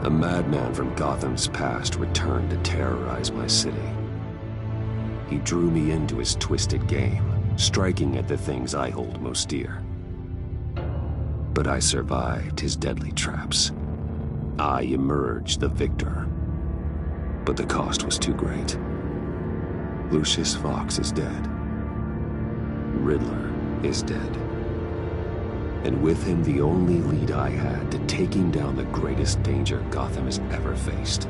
A madman from Gotham's past returned to terrorize my city. He drew me into his twisted game, striking at the things I hold most dear. But I survived his deadly traps. I emerged the victor. But the cost was too great. Lucius Fox is dead. Riddler is dead. And with him the only lead I had to taking down the greatest danger Gotham has ever faced.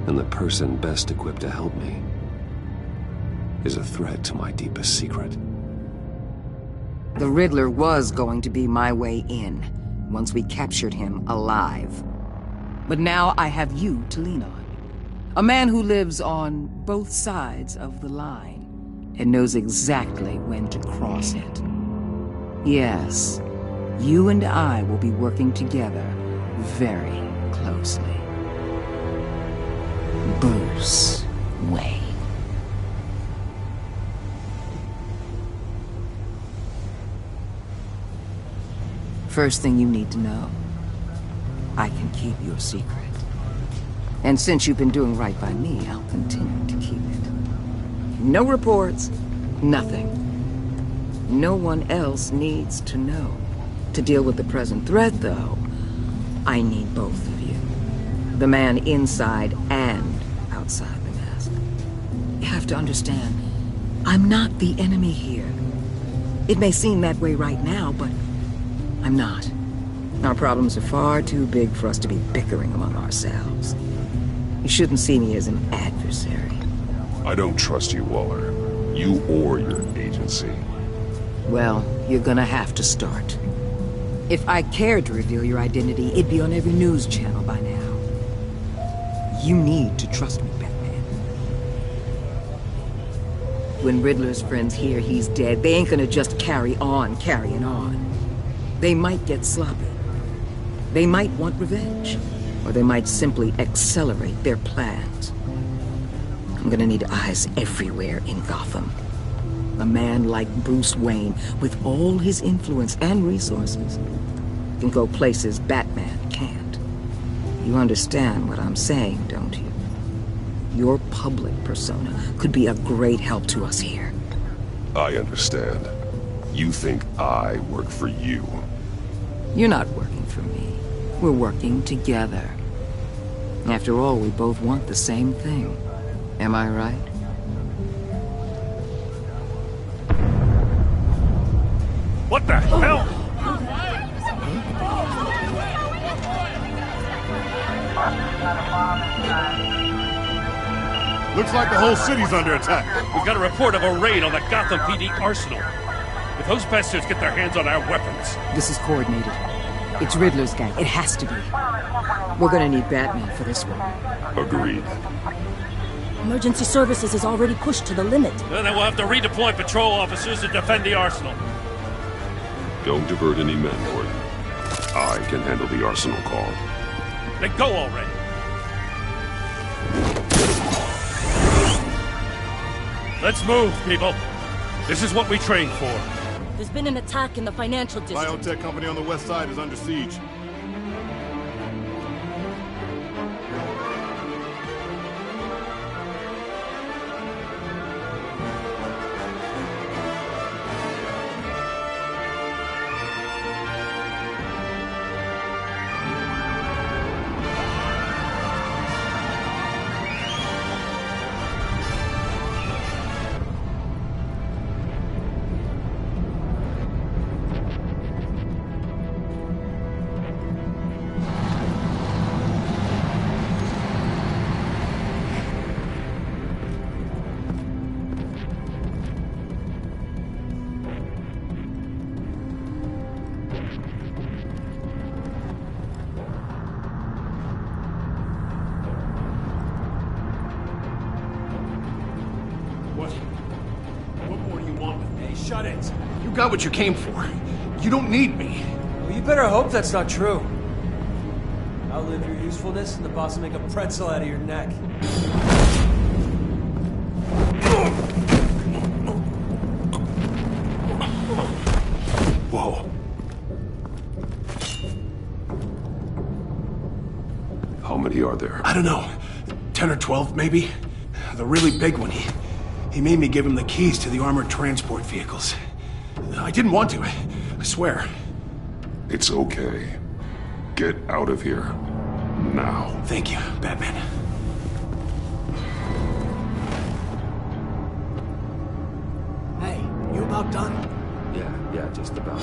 And the person best equipped to help me is a threat to my deepest secret. The Riddler was going to be my way in, once we captured him alive. But now I have you to lean on. A man who lives on both sides of the line, and knows exactly when to cross it. Yes, you and I will be working together very closely. Bruce Wayne. First thing you need to know, I can keep your secret. And since you've been doing right by me, I'll continue to keep it. No reports, nothing. No one else needs to know. To deal with the present threat, though, I need both of you. The man inside and outside the mask. You have to understand, I'm not the enemy here. It may seem that way right now, but I'm not. Our problems are far too big for us to be bickering among ourselves. You shouldn't see me as an adversary. I don't trust you, Waller. You or your agency. Well, you're gonna have to start. If I cared to reveal your identity, it'd be on every news channel by now. You need to trust me, Batman. When Riddler's friends hear he's dead, they ain't gonna just carry on carrying on. They might get sloppy. They might want revenge. Or they might simply accelerate their plans. I'm gonna need eyes everywhere in Gotham. A man like Bruce Wayne, with all his influence and resources, can go places Batman can't. You understand what I'm saying, don't you? Your public persona could be a great help to us here. I understand. You think I work for you. You're not working for me. We're working together. After all, we both want the same thing. Am I right? What the hell? Looks like the whole city's under attack. We got a report of a raid on the Gotham PD arsenal. If those bastards get their hands on our weapons... This is coordinated. It's Riddler's gang. It has to be. We're gonna need Batman for this one. Agreed. Emergency services is already pushed to the limit. Then we'll have to redeploy patrol officers to defend the arsenal. Don't divert any men, Gordon. I can handle the arsenal call. Then go already. Let's move, people. This is what we trained for. There's been an attack in the financial district. Biotech company on the west side is under siege. Shut it. You got what you came for. You don't need me. Well, you better hope that's not true. I'll live your usefulness, and the boss will make a pretzel out of your neck. Whoa. many are there? I don't know. 10 or 12, maybe? The really big one, he made me give him the keys to the armored transport vehicles. I didn't want to, I swear. It's okay. Get out of here. Now. Thank you, Batman. Hey, you about done? Yeah, just about.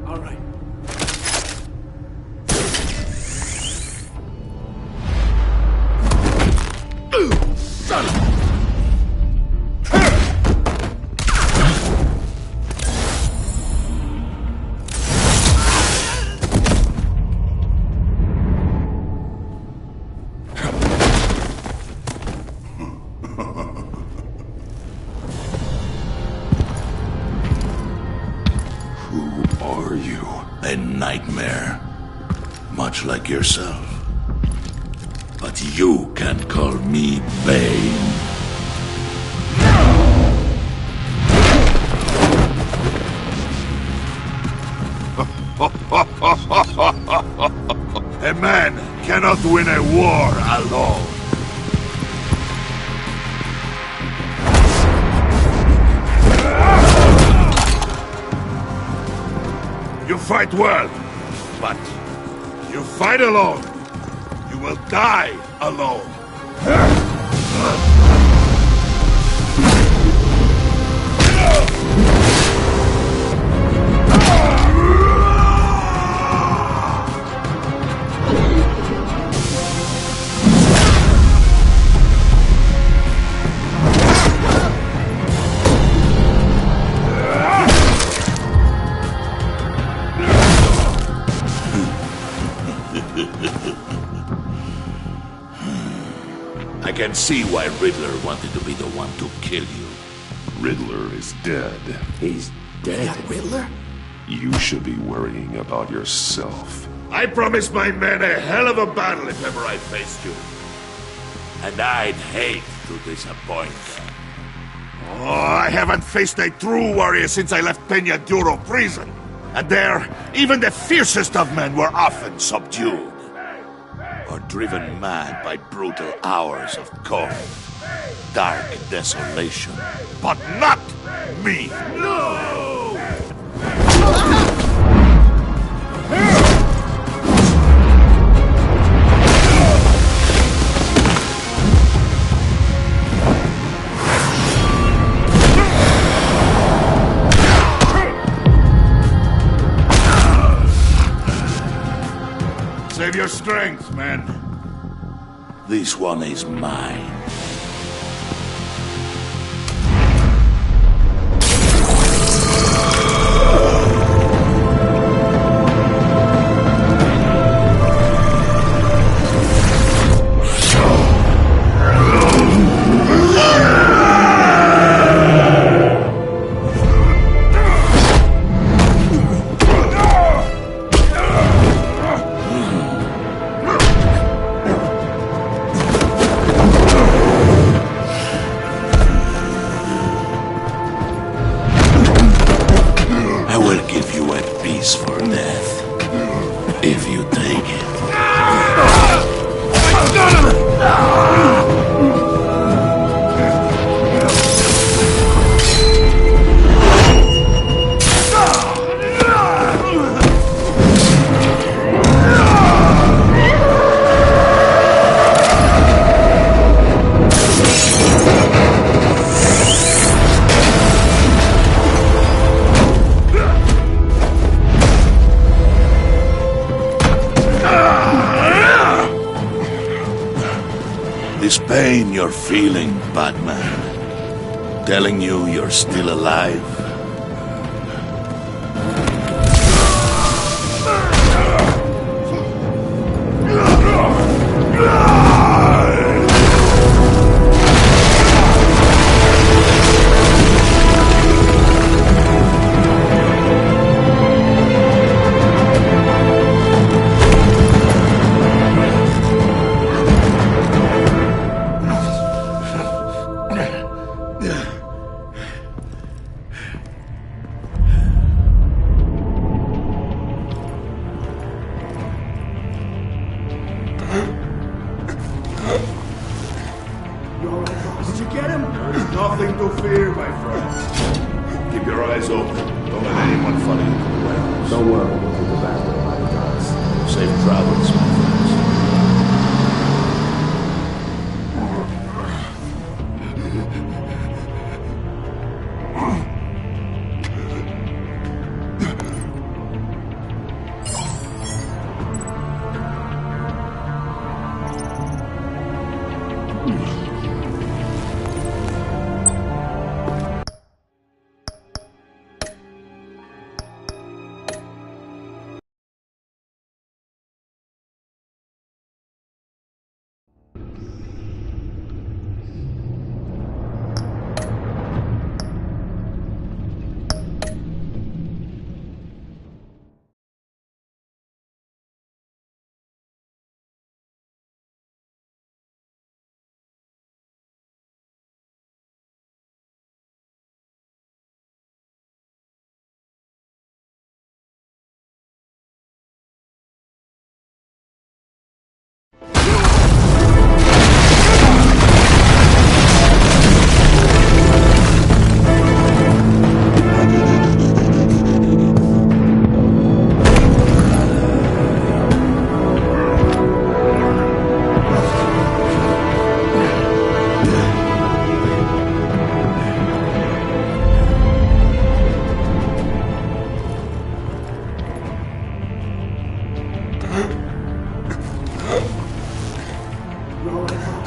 All right. Son of a... Who are you? A nightmare. Much like yourself. But you can call me Bane. A man cannot win a war alone. You fight well, but you fight alone. You will die alone. I can see why Riddler wanted to be the one to kill you. Riddler is dead. He's dead. Riddler? You should be worrying about yourself. I promised my men a hell of a battle if ever I faced you. And I'd hate to disappoint them. Oh, I haven't faced a true warrior since I left Peña Duro prison. And there, even the fiercest of men were often subdued. Or driven mad by brutal hours of cold, dark desolation. But not me! No! Save your strength, man. This one is mine. For death, if you take it. This pain you're feeling, Batman, telling you you're still alive? Don't worry, we'll take the back way by the docks. Safe travels, my friends.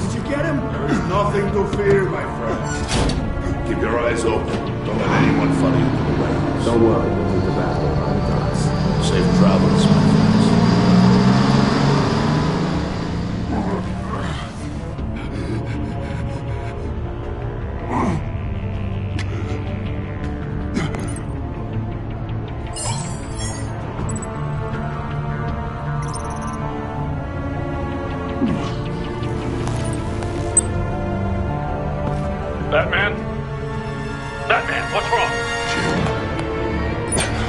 Did you get him? There is nothing to fear, my friend. Keep your eyes open. Don't let anyone follow you to the warehouse. Don't worry, we'll take the back way by the docks. Safe travels, my friends. Batman? Batman, what's wrong?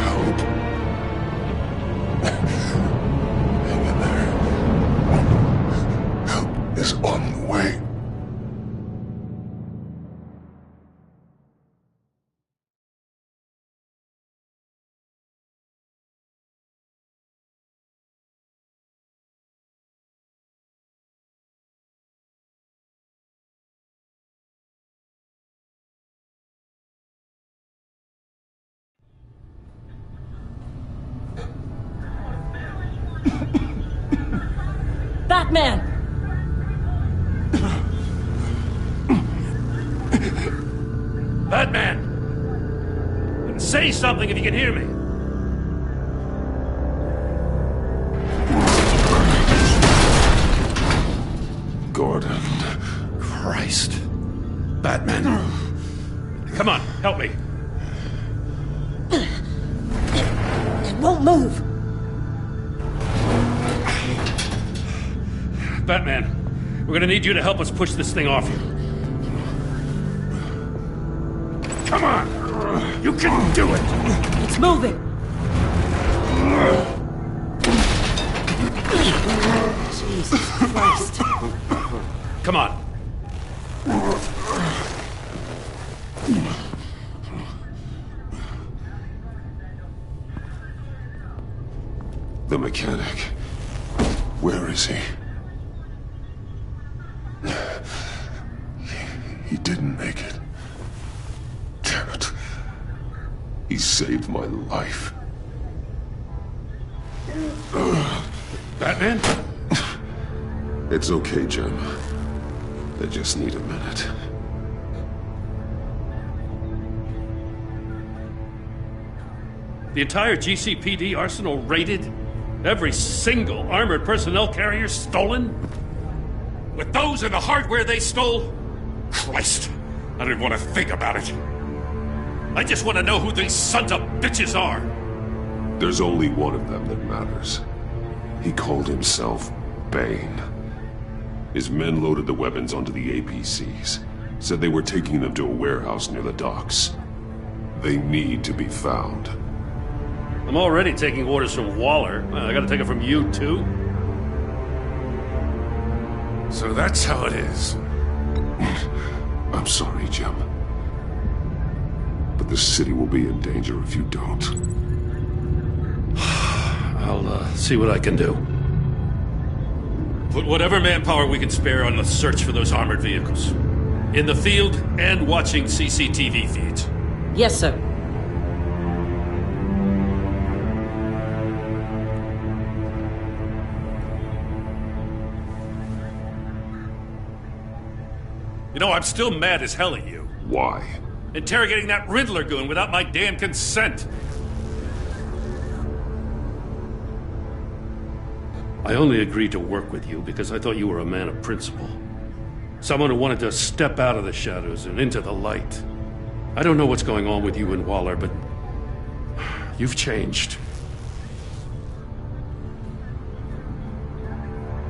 Hope. Hang in there. Help is on the way. Batman! Batman! Say something if you can hear me. Gordon. Christ. Batman. Come on, help me. It won't move! Batman, we're gonna need you to help us push this thing off you. Come on! You can do it! It's moving! Jesus Christ. Come on. The mechanic. Where is he? He didn't make it. Damn it. He saved my life. Batman? It's okay, Jim. I just need a minute. The entire GCPD arsenal raided? Every single armored personnel carrier stolen? With those and the hardware they stole? Christ, I don't want to think about it. I just want to know who these sons of bitches are. There's only one of them that matters. He called himself Bane. His men loaded the weapons onto the APCs. Said they were taking them to a warehouse near the docks. They need to be found. I'm already taking orders from Waller. I gotta take it from you, too? So that's how it is. I'm sorry, Jim. But the city will be in danger if you don't. see what I can do. Put whatever manpower we can spare on the search for those armored vehicles. In the field and watching CCTV feeds. Yes, sir. You know, I'm still mad as hell at you. Why? Interrogating that Riddler goon without my damn consent. I only agreed to work with you because I thought you were a man of principle. Someone who wanted to step out of the shadows and into the light. I don't know what's going on with you and Waller, but you've changed.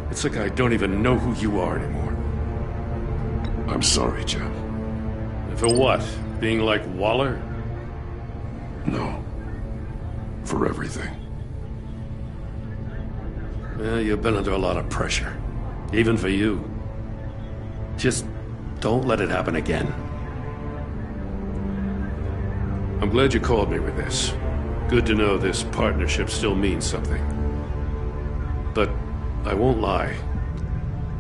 It's like I don't even know who you are anymore. I'm sorry, Jeb. And for what? Being like Waller? No. For everything. Yeah, you've been under a lot of pressure. Even for you. Just don't let it happen again. I'm glad you called me with this. Good to know this partnership still means something. But I won't lie.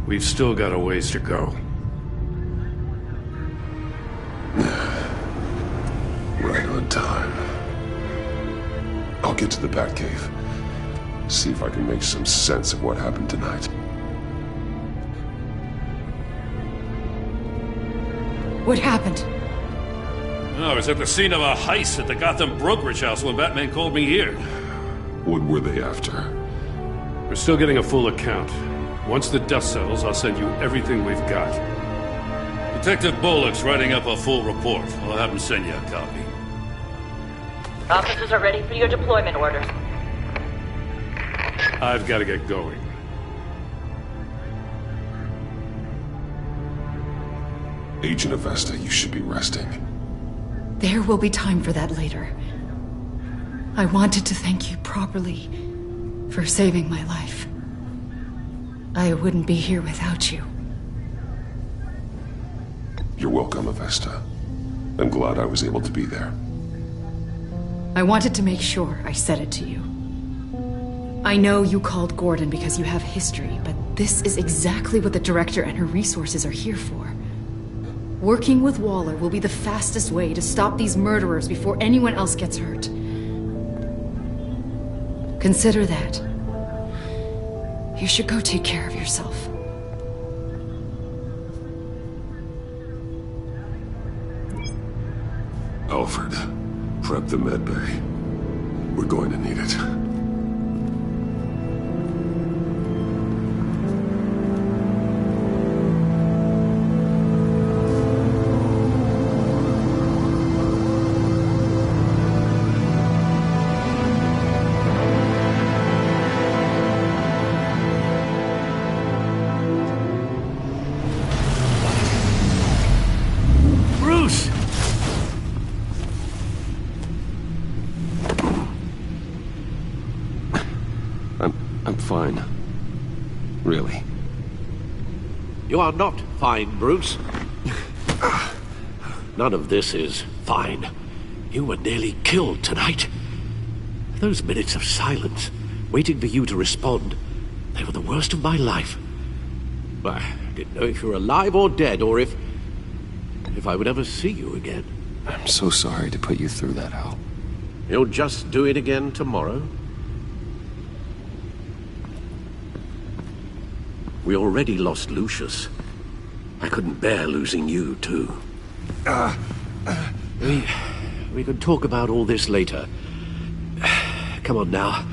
We've still got a ways to go. Right on time. I'll get to the Batcave. See if I can make some sense of what happened tonight. What happened? I was at the scene of a heist at the Gotham brokerage house when Batman called me here. What were they after? We're still getting a full account. Once the dust settles, I'll send you everything we've got. Detective Bullock's writing up a full report. I'll have him send you a copy. Officers are ready for your deployment orders. I've got to get going. Agent Avesta, you should be resting. There will be time for that later. I wanted to thank you properly for saving my life. I wouldn't be here without you. You're welcome, Avesta. I'm glad I was able to be there. I wanted to make sure I said it to you. I know you called Gordon because you have history, but this is exactly what the Director and her resources are here for. Working with Waller will be the fastest way to stop these murderers before anyone else gets hurt. Consider that. You should go take care of yourself. Alfred, prep the med bay. We're going to need it. I'm fine. Really. You are not fine, Bruce. None of this is fine. You were nearly killed tonight. Those minutes of silence, waiting for you to respond, they were the worst of my life. I didn't know if you were alive or dead, or if I would ever see you again. I'm so sorry to put you through that, Al. You'll just do it again tomorrow? We already lost Lucius. I couldn't bear losing you, too. We could talk about all this later. Come on now.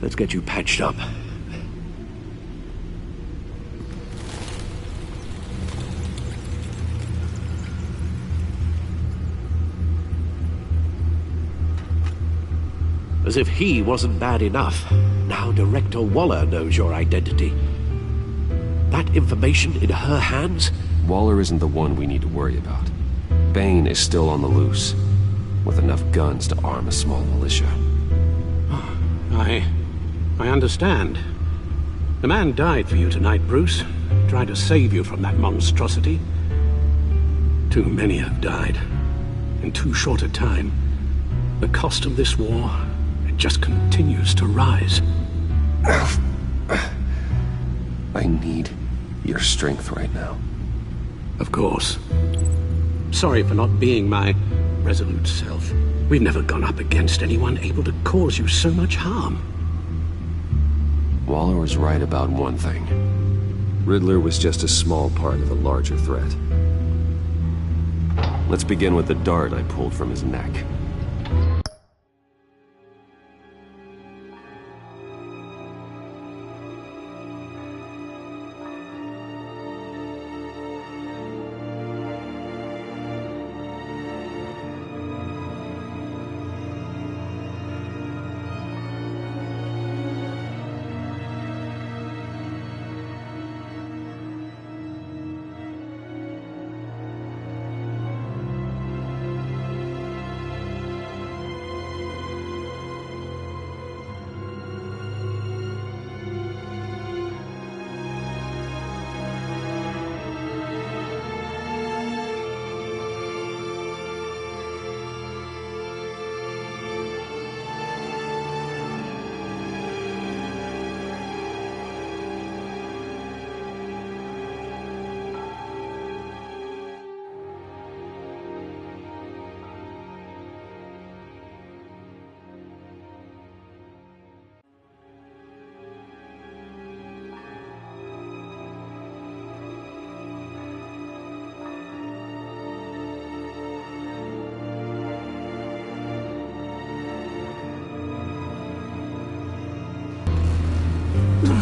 Let's get you patched up. As if he wasn't bad enough, now Director Waller knows your identity. That information in her hands? Waller isn't the one we need to worry about. Bane is still on the loose, with enough guns to arm a small militia. I understand. The man died for you tonight, Bruce. Tried to save you from that monstrosity. Too many have died. In too short a time. The cost of this war, it just continues to rise. I need your strength right now. Of course. Sorry for not being my resolute self. We've never gone up against anyone able to cause you so much harm. Waller was right about one thing. Riddler was just a small part of a larger threat. Let's begin with the dart I pulled from his neck.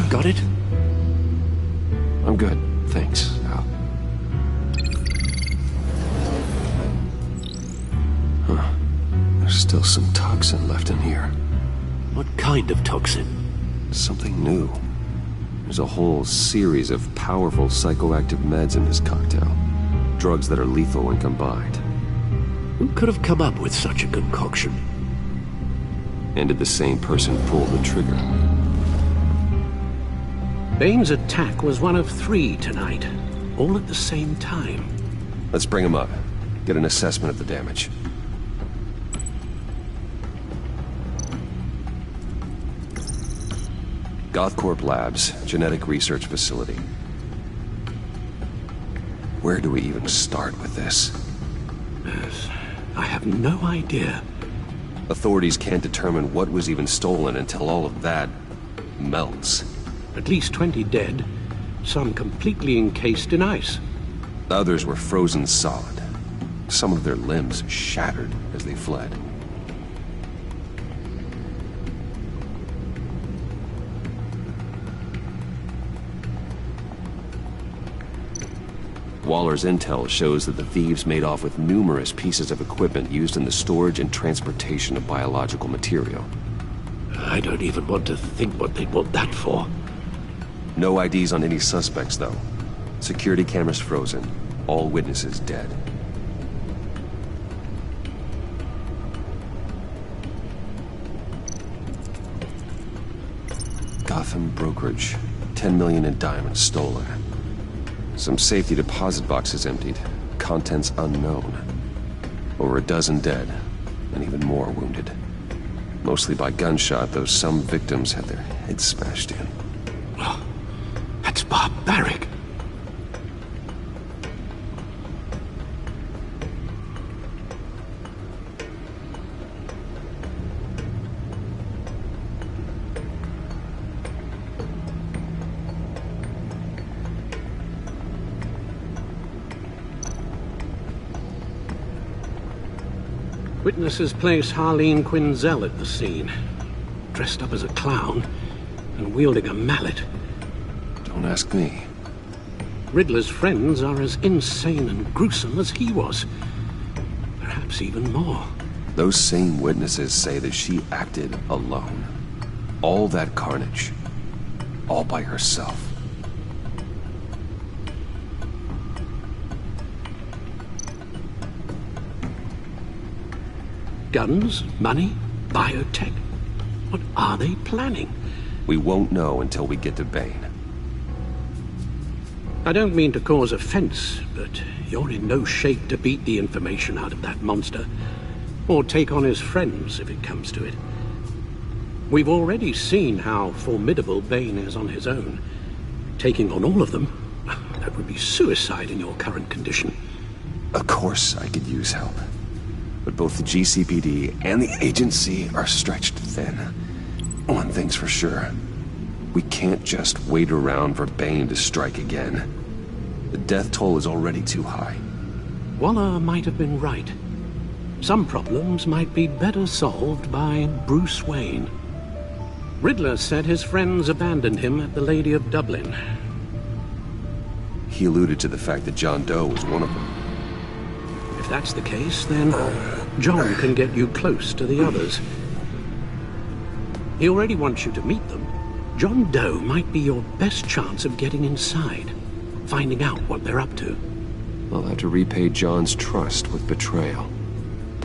Got it? I'm good, thanks, Al. Huh. There's still some toxin left in here. What kind of toxin? Something new. There's a whole series of powerful psychoactive meds in this cocktail. Drugs that are lethal when combined. Who could have come up with such a concoction? And did the same person pull the trigger? Bane's attack was one of 3 tonight, all at the same time. Let's bring him up. Get an assessment of the damage. Gothcorp Labs, genetic research facility. Where do we even start with this? Yes, I have no idea. Authorities can't determine what was even stolen until all of that melts. At least 20 dead, some completely encased in ice. Others were frozen solid. Some of their limbs shattered as they fled. Waller's intel shows that the thieves made off with numerous pieces of equipment used in the storage and transportation of biological material. I don't even want to think what they'd want that for. No IDs on any suspects, though. Security cameras frozen. All witnesses dead. Gotham brokerage. 10 million in diamonds stolen. Some safety deposit boxes emptied. Contents unknown. Over a dozen dead, and even more wounded. Mostly by gunshot, though some victims had their heads smashed in. Oh, that's barbaric. Witnesses place Harleen Quinzel at the scene, dressed up as a clown and wielding a mallet. Don't ask me. Riddler's friends are as insane and gruesome as he was. Perhaps even more. Those same witnesses say that she acted alone. All that carnage. All by herself. Guns, money, biotech. What are they planning? We won't know until we get to Bane. I don't mean to cause offense, but you're in no shape to beat the information out of that monster. Or take on his friends, if it comes to it. We've already seen how formidable Bane is on his own. Taking on all of them, that would be suicide in your current condition. Of course I could use help. But both the GCPD and the agency are stretched thin. One thing's for sure. We can't just wait around for Bane to strike again. The death toll is already too high. Waller might have been right. Some problems might be better solved by Bruce Wayne. Riddler said his friends abandoned him at the Lady of Dublin. He alluded to the fact that John Doe was one of them. If that's the case, then John can get you close to the others. He already wants you to meet them. John Doe might be your best chance of getting inside, finding out what they're up to. I'll have to repay John's trust with betrayal.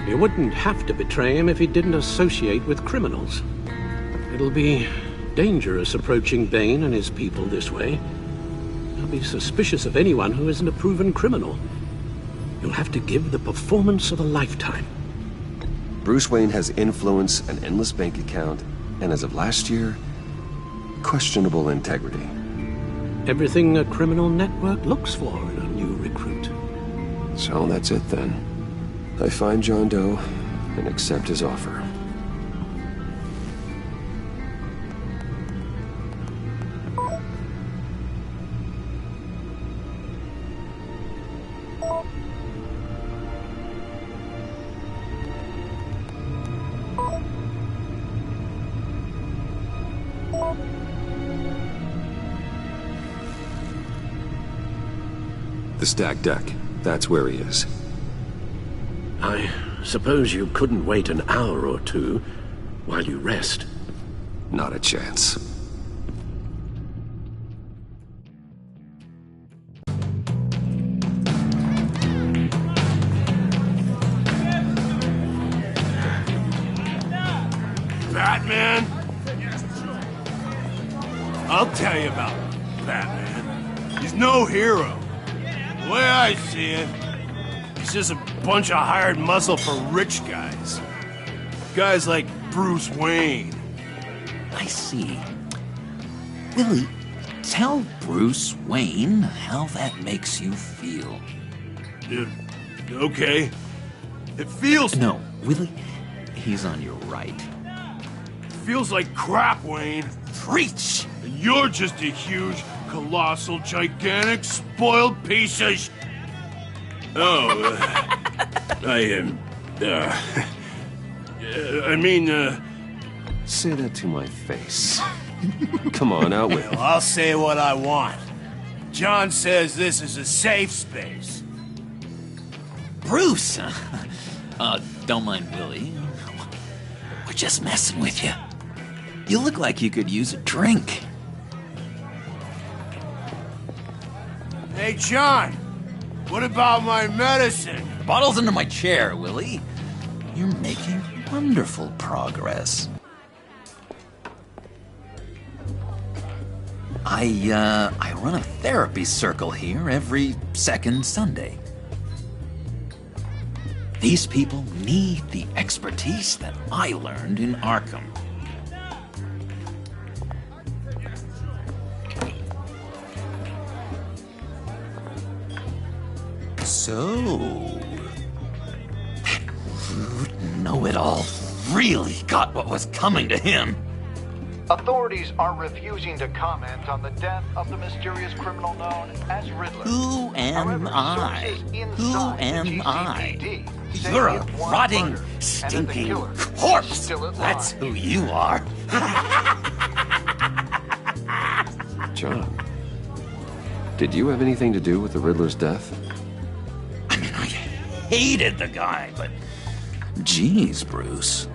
You wouldn't have to betray him if he didn't associate with criminals. It'll be dangerous approaching Bane and his people this way. They'll be suspicious of anyone who isn't a proven criminal. You'll have to give the performance of a lifetime. Bruce Wayne has influence, an endless bank account, and as of last year, questionable integrity. Everything a criminal network looks for in a new recruit. So that's it then. I find John Doe and accept his offer. The stacked deck. That's where he is. I suppose you couldn't wait an hour or two while you rest? Not a chance. Batman? I'll tell you about Batman. He's no hero. The way I see it, he's just a bunch of hired muscle for rich guys. Guys like Bruce Wayne. I see. Willie, tell Bruce Wayne how that makes you feel. Okay. It feels... No, Willie, he's on your right. It feels like crap, Wayne. Preach! And you're just a huge, colossal, gigantic, spoiled piece of Say that to my face. Come on, out with it. I'll say what I want. John says this is a safe space. Bruce! Don't mind Willie. We're just messing with you. You look like you could use a drink. Hey, John. What about my medicine? The bottle's under my chair, Willie. You're making wonderful progress. I run a therapy circle here every second Sunday. These people need the expertise that I learned in Arkham. So, that rude know-it-all really got what was coming to him. Authorities are refusing to comment on the death of the mysterious criminal known as Riddler. Who am I? Who am I? You're a rotting, stinking corpse. That's who you are. John, did you have anything to do with the Riddler's death? I mean, I hated the guy, but... Geez, Bruce.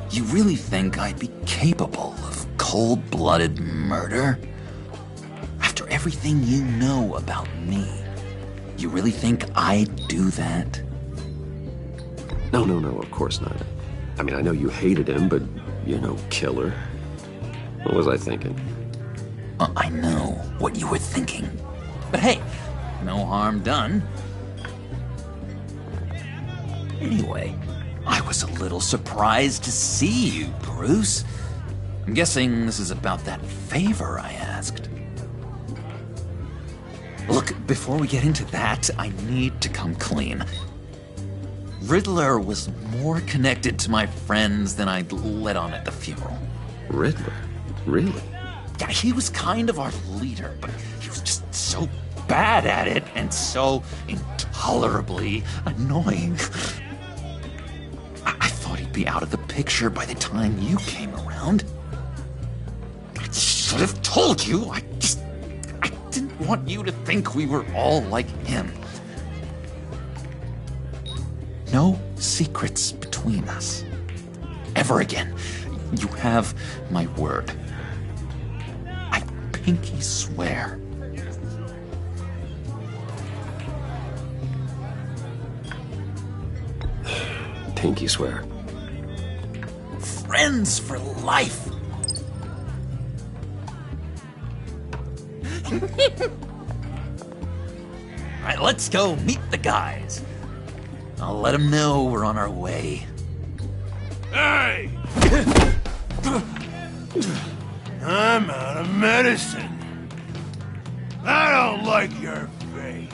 You really think I'd be capable of cold-blooded murder? After everything you know about me, you really think I'd do that? No, of course not. I mean, I know you hated him, but you're no killer. What was I thinking? I know what you were thinking. But hey, no harm done. Anyway, I was a little surprised to see you, Bruce. I'm guessing this is about that favor I asked. Look, before we get into that, I need to come clean. Riddler was more connected to my friends than I'd let on at the funeral. Riddler? Really? Yeah, he was kind of our leader, but he was just so bad at it and so intolerably annoying. I thought he'd be out of the picture by the time you came around. I should have told you. I didn't want you to think we were all like him. No secrets between us. Ever again. You have my word. I pinky swear. Pinky swear. Friends for life. Alright, let's go meet the guys. I'll let them know we're on our way. Hey! I'm out of medicine. I don't like your face.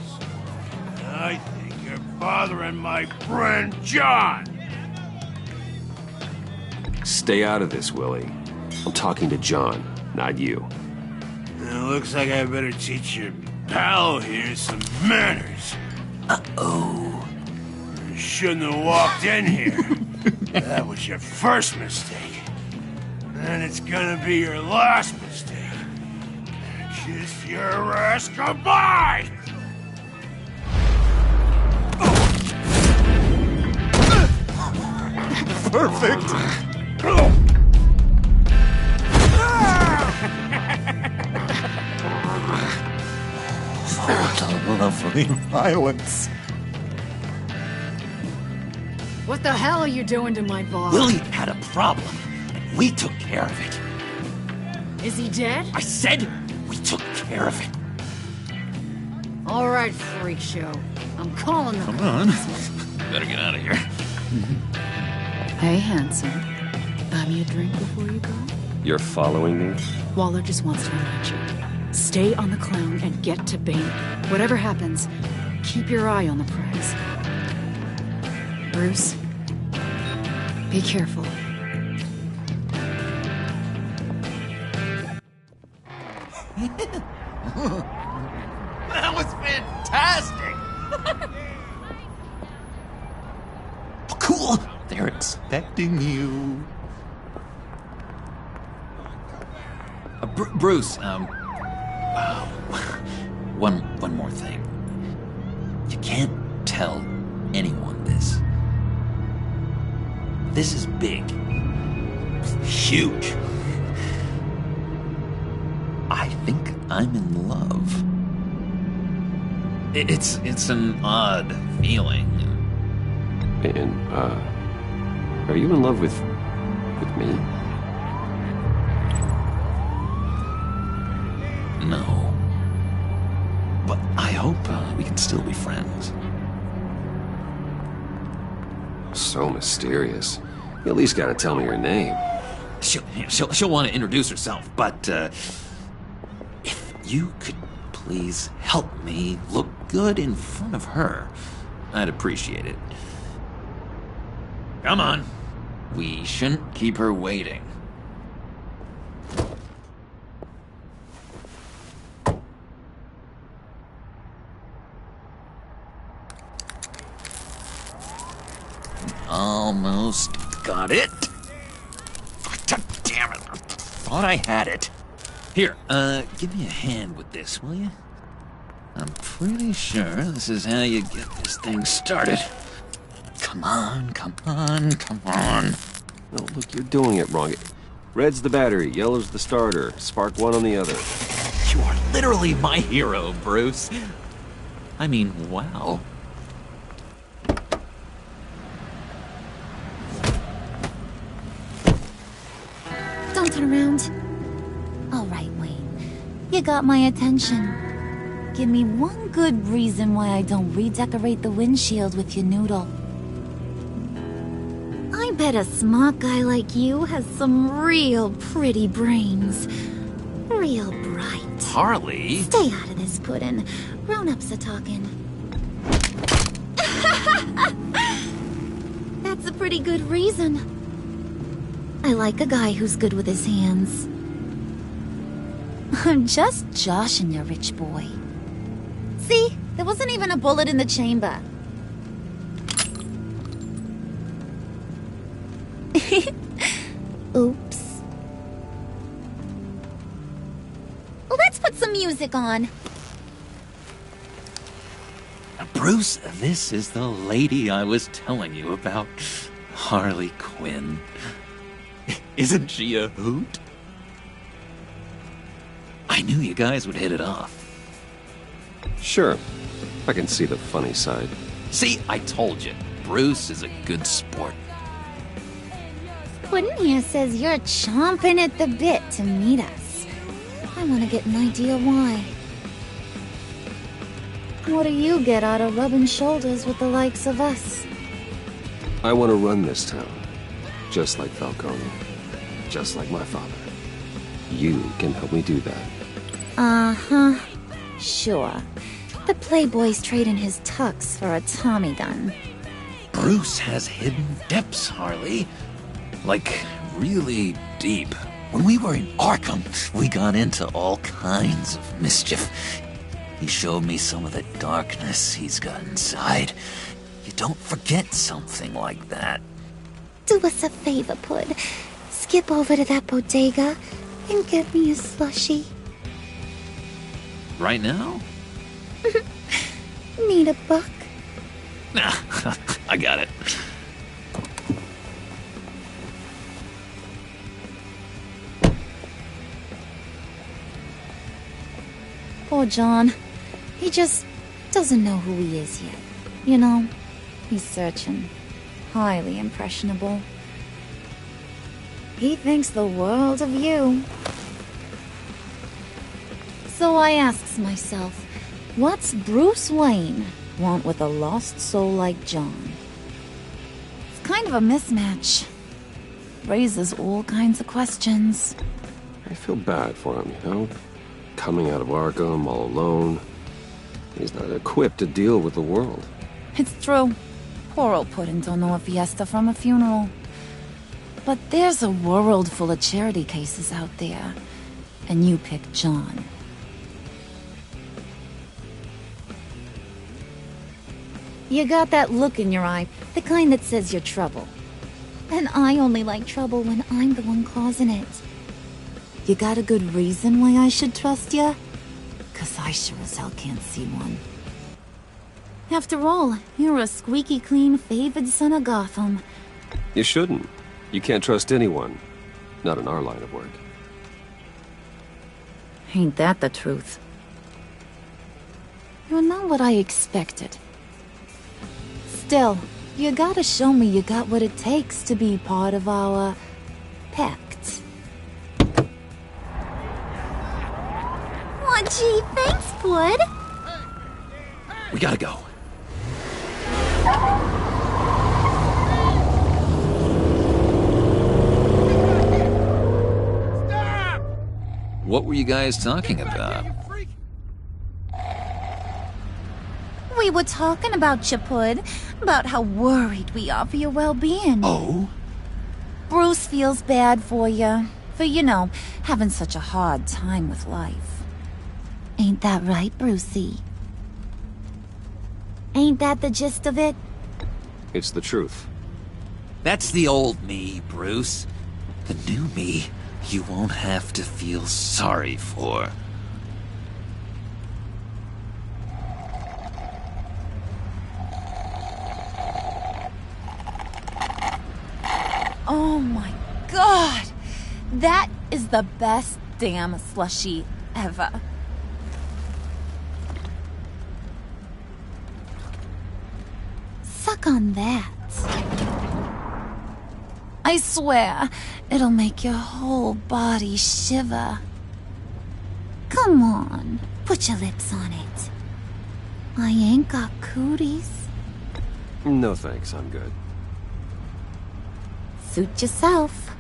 I think you're bothering my friend John. Stay out of this, Willie. I'm talking to John, not you. It looks like I better teach your pal here some manners. Uh-oh. You shouldn't have walked in here. That was your first mistake. And it's gonna be your last mistake. Kiss your ass goodbye! Perfect! Oh, lovely violence. What the hell are you doing to my boss? Willie had a problem, and we took care of it. Is he dead? I said we took care of it. All right, freak show. I'm calling the Come on. Better get out of here. Hey, handsome. Buy me a drink before you go? You're following me? Waller just wants to invite you. Stay on the clown and get to Bane. Whatever happens, keep your eye on the prize. Bruce, be careful. That was fantastic! Cool! They're expecting you. Bruce, one more thing. You can't tell anyone this. This is big. Huge. I think I'm in love. It's an odd feeling. And, are you in love with me? No. But I hope we can still be friends. So mysterious. You at least gotta tell me your name. She'll want to introduce herself, but if you could please help me look good in front of her, I'd appreciate it. Come on. We shouldn't keep her waiting. Almost got it. God damn it. I thought I had it. Here, give me a hand with this, will you? I'm pretty sure this is how you get this thing started. Come on, come on, come on. Oh, look, you're doing it wrong. Red's the battery, yellow's the starter, spark one on the other. You are literally my hero, Bruce. I mean, wow. Don't turn around. All right, Wayne. You got my attention. Give me one good reason why I don't redecorate the windshield with your noodle. I I bet a smart guy like you has some real pretty brains. Real bright. Harley? Stay out of this, Puddin'. Grown-ups are talking. That's a pretty good reason. I like a guy who's good with his hands. I'm just joshing you, rich boy. See? There wasn't even a bullet in the chamber. Oops. Let's put some music on. Bruce, this is the lady I was telling you about. Harley Quinn. Isn't she a hoot? I knew you guys would hit it off. Sure. I can see the funny side. See, I told you. Bruce is a good sport. Puddin' here says you're chomping at the bit to meet us. I want to get an idea why. What do you get out of rubbing shoulders with the likes of us? I want to run this town. Just like Falcone. Just like my father. You can help me do that. Uh-huh. Sure. The Playboy's trading his tux for a Tommy gun. Bruce has hidden depths, Harley. Like, really deep. When we were in Arkham, we got into all kinds of mischief. He showed me some of the darkness he's got inside. You don't forget something like that. Do us a favor, Pud. Skip over to that bodega and get me a slushie. Right now? Need a buck? Nah, I got it. Poor John. He just doesn't know who he is yet. You know, he's searching. Highly impressionable. He thinks the world of you. So I asks myself, what's Bruce Wayne want with a lost soul like John? It's kind of a mismatch. Raises all kinds of questions. I feel bad for him, you know? Coming out of Arkham all alone. He's not equipped to deal with the world. It's true. Poor old Puddin' don't know a fiesta from a funeral. But there's a world full of charity cases out there. And you pick John. You got that look in your eye, the kind that says you're trouble. And I only like trouble when I'm the one causing it. You got a good reason why I should trust you? 'Cause I sure as hell can't see one. After all, you're a squeaky clean favored son of Gotham. You shouldn't. You can't trust anyone. Not in our line of work. Ain't that the truth? You're not what I expected. Still, you gotta show me you got what it takes to be part of our pact. Aw, gee, thanks, Bud. We gotta go. Stop! What were you guys talking about? We were talking about you, Pud. About how worried we are for your well-being. Oh? Bruce feels bad for you. For, you know, having such a hard time with life. Ain't that right, Brucey? Ain't that the gist of it? It's the truth. That's the old me, Bruce. The new me, you won't have to feel sorry for. Oh my god! That is the best damn slushie ever. Suck on that. I swear, it'll make your whole body shiver. Come on, put your lips on it. I ain't got cooties. No thanks, I'm good. Suit yourself.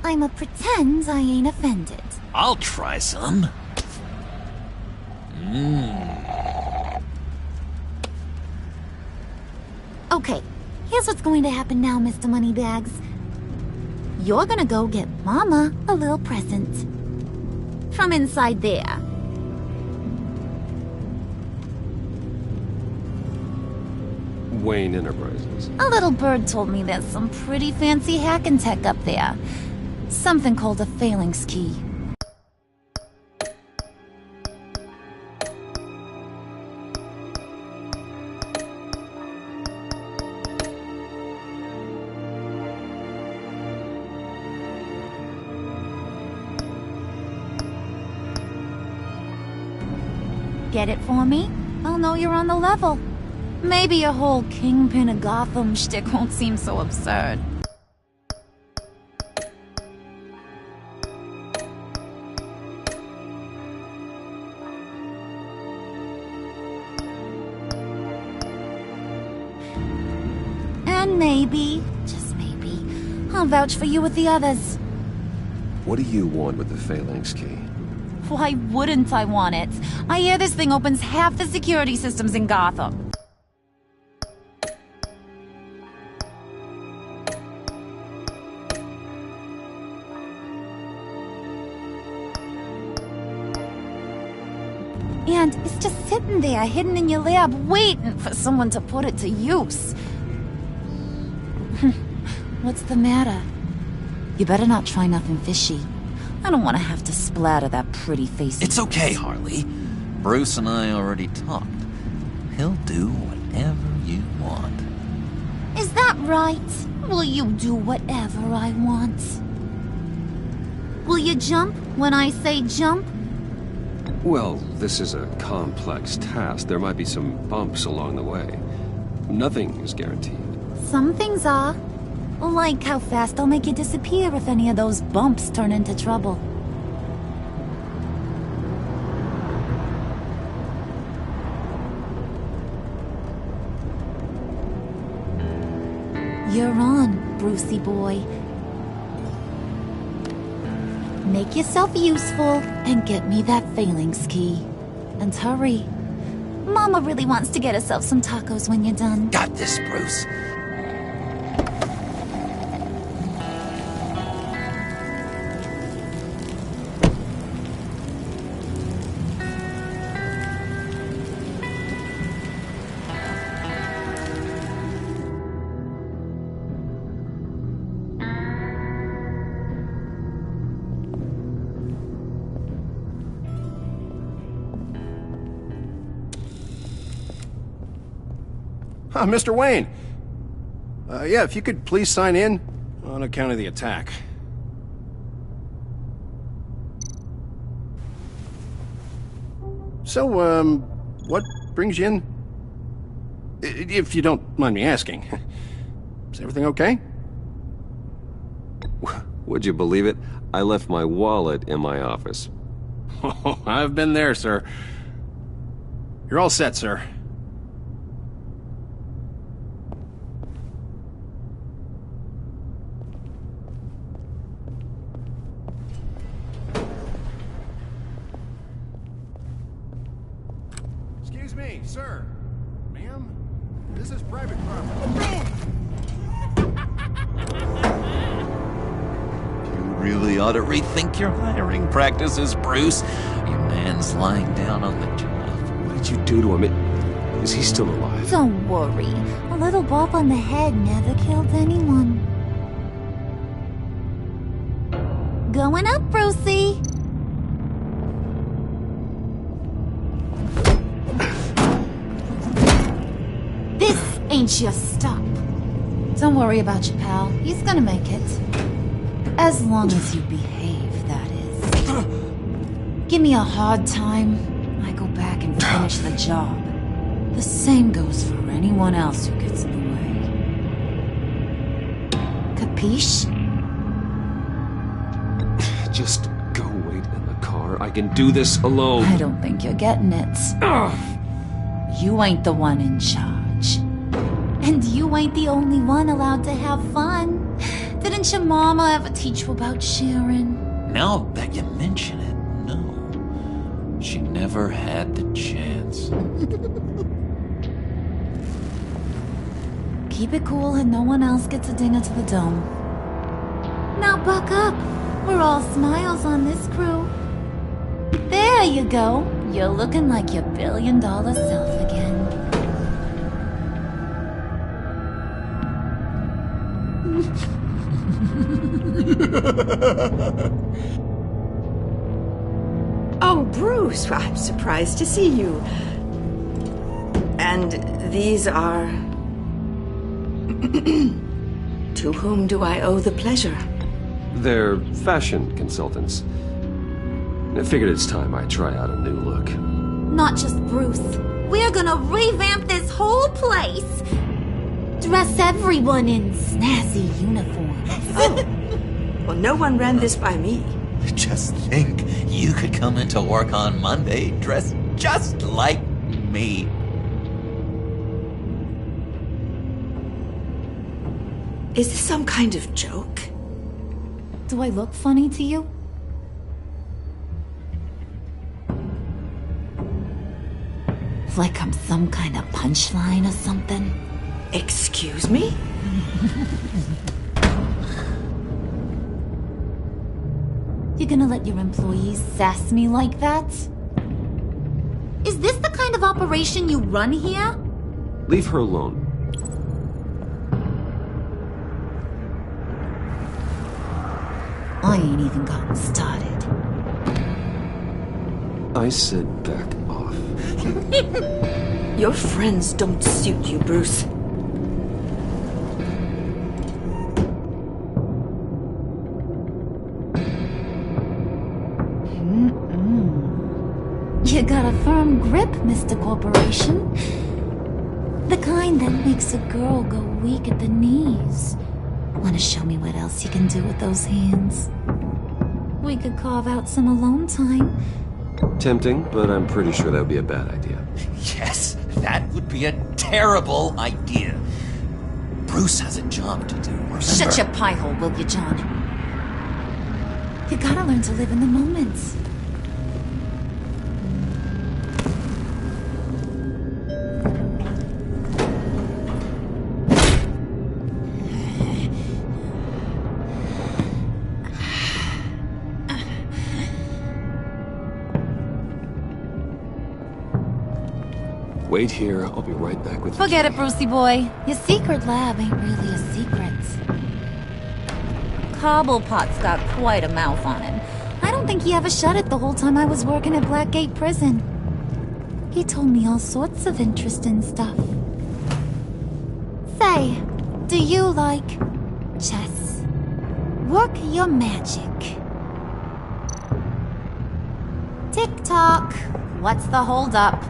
I'ma pretend I ain't offended. I'll try some. Okay, here's what's going to happen now, Mr. Moneybags. You're gonna go get Mama a little present. From inside there. Wayne Enterprises. A little bird told me there's some pretty fancy hacking tech up there. Something called a phalanx key. Get it for me? I'll know you're on the level. Maybe your whole Kingpin of Gotham shtick won't seem so absurd. And maybe, just maybe, I'll vouch for you with the others. What do you want with the Phalanx key? Why wouldn't I want it? I hear this thing opens half the security systems in Gotham. And it's just sitting there, hidden in your lab, waiting for someone to put it to use. What's the matter? You better not try nothing fishy. I don't want to have to splatter that pretty face. It's okay, Harley. Bruce and I already talked. He'll do whatever you want. Is that right? Will you do whatever I want? Will you jump when I say jump? Well, this is a complex task. There might be some bumps along the way. Nothing is guaranteed. Some things are. Like how fast I'll make you disappear if any of those bumps turn into trouble. You're on, Brucey boy. Make yourself useful and get me that phalanx key. And hurry. Mama really wants to get herself some tacos when you're done. Got this, Bruce. Mr. Wayne. Yeah, if you could please sign in on account of the attack. So, what brings you in? If you don't mind me asking. Is everything okay? Would you believe it? I left my wallet in my office. Oh, I've been there, sir. You're all set, sir. Excuse me, sir. Ma'am, this is private property. Really ought to rethink your hiring practices, Bruce. Your man's lying down on the job. What did you do to him? Is he still alive? Don't worry. A little bump on the head never killed anyone. Going up, Brucey. This ain't your stop. Don't worry about your pal. He's gonna make it. As long as you behave, that is. Give me a hard time, I go back and finish the job. The same goes for anyone else who gets in the way. Capiche? Just go wait in the car. I can do this alone. I don't think you're getting it. You ain't the one in charge. And you ain't the only one allowed to have fun. Didn't Didn't your mama ever teach you about sharing? Now that you mention it, no. She never had the chance. Keep it cool and no one else gets a dinner to the dome. Now buck up. We're all smiles on this crew. There you go. You're looking like your billion-dollar self again. Oh, Bruce, I'm surprised to see you. And these are... To whom do I owe the pleasure? They're fashion consultants. I figured it's time I try out a new look. Not just Bruce. We're gonna revamp this whole place. Dress everyone in snazzy uniforms. Oh. Well, no one ran this by me. Just think, you could come into work on Monday dressed just like me. Is this some kind of joke? Do I look funny to you? Like I'm some kind of punchline or something? Excuse me? You gonna let your employees sass me like that? Is this the kind of operation you run here? Leave her alone. I ain't even gotten started. I said back off. Your friends don't suit you, Bruce. You got a firm grip, Mr. Corporation. The kind that makes a girl go weak at the knees. Wanna show me what else you can do with those hands? We could carve out some alone time. Tempting, but I'm pretty sure that would be a bad idea. Yes, that would be a terrible idea. Bruce has a job to do, remember? Shut your pie hole, will you, John? You gotta learn to live in the moment. Wait here, I'll be right back with you. Forget it, Brucey boy. Your secret lab ain't really a secret. Cobblepot's got quite a mouth on him. I don't think he ever shut it the whole time I was working at Blackgate Prison. He told me all sorts of interesting stuff. Say, do you like chess? Work your magic. Tick-tock. What's the holdup?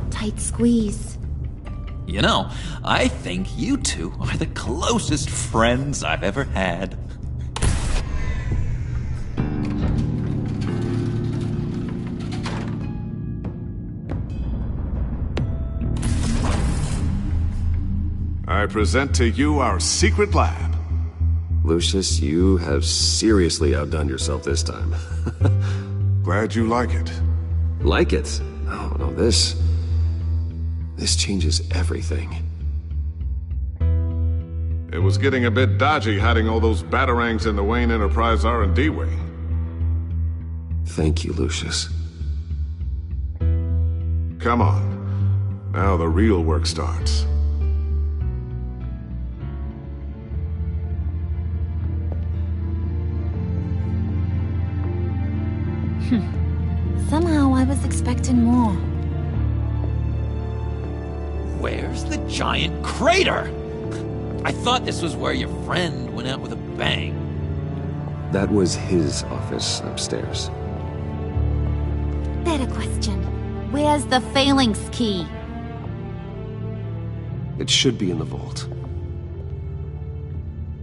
Tight squeeze. You know, I think you two are the closest friends I've ever had. I present to you our secret lab. Lucius, you have seriously outdone yourself this time. Glad you like it. Like it? Oh, no, this changes everything. It was getting a bit dodgy hiding all those batarangs in the Wayne Enterprise R&D wing. Thank you, Lucius. Come on. Now the real work starts. Somehow I was expecting more. Where's the giant crater? I thought this was where your friend went out with a bang. That was his office upstairs. Better question. Where's the phalanx key? It should be in the vault.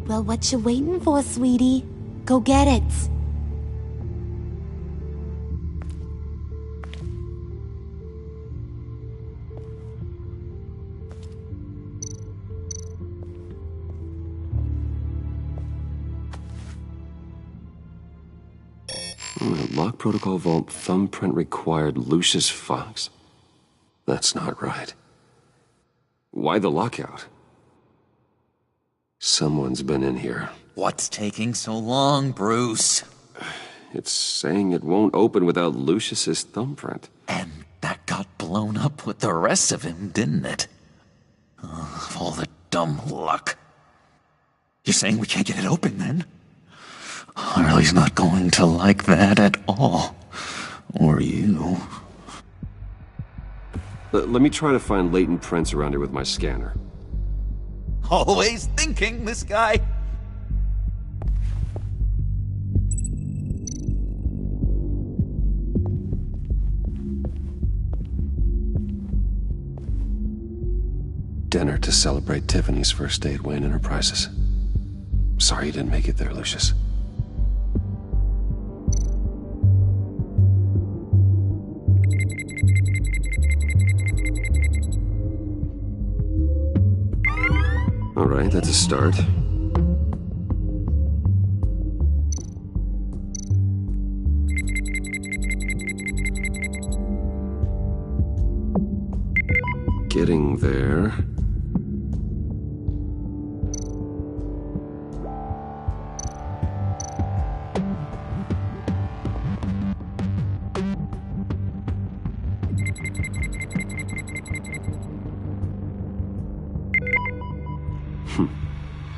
Well, what you waiting for, sweetie? Go get it. Lock Protocol Vault thumbprint required Lucius Fox. That's not right. Why the lockout? Someone's been in here. What's taking so long, Bruce? It's saying it won't open without Lucius's thumbprint. And that got blown up with the rest of him, didn't it? All the dumb luck. You're saying we can't get it open, then? Harley's not going to like that at all. Or you. Let me try to find latent prints around here with my scanner. Always thinking, this guy. Dinner to celebrate Tiffany's first day at Wayne Enterprises. Sorry you didn't make it there, Lucius. All right, that's a start. Getting there.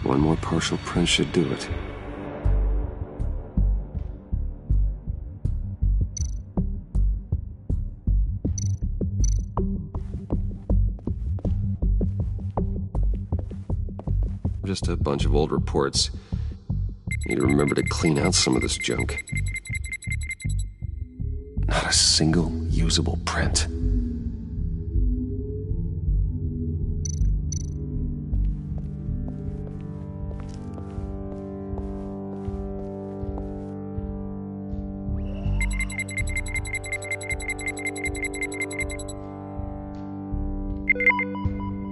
One more partial print should do it. Just a bunch of old reports. Need to remember to clean out some of this junk. Not a single usable print.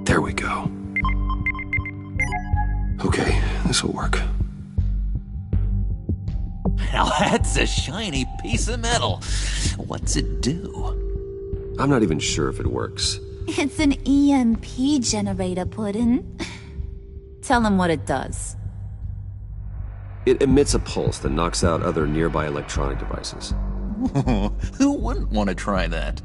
There we go. Okay, this'll work. Now that's a shiny piece of metal. What's it do? I'm not even sure if it works. It's an EMP generator, Puddin'. Tell him what it does. It emits a pulse that knocks out other nearby electronic devices. Who wouldn't want to try that?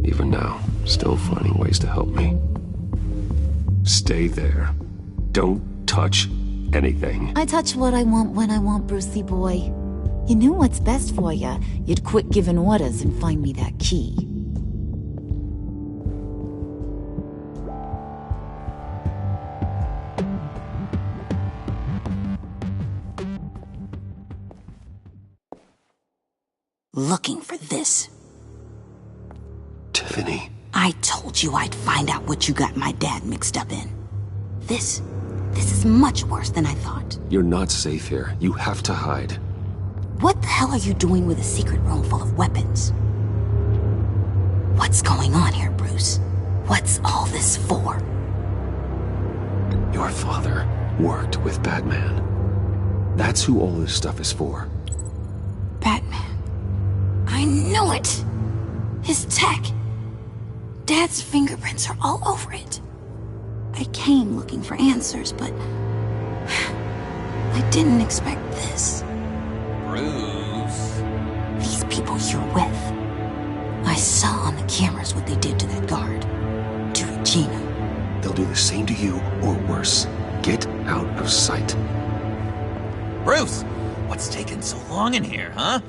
Even now, still finding ways to help me. Stay there. Don't touch anything. I touch what I want when I want, Brucey boy. You knew what's best for you. You'd quit giving orders and find me that key. Looking for this. Tiffany. I told you I'd find out what you got my dad mixed up in. This is much worse than I thought. You're not safe here. You have to hide. What the hell are you doing with a secret room full of weapons? What's going on here, Bruce? What's all this for? Your father worked with Batman. That's who all this stuff is for. Batman. I knew it! His tech. Dad's fingerprints are all over it. I came looking for answers, but I didn't expect this. Bruce. These people you're with. I saw on the cameras what they did to that guard. To Regina. They'll do the same to you, or worse. Get out of sight. Bruce! What's taking so long in here, huh?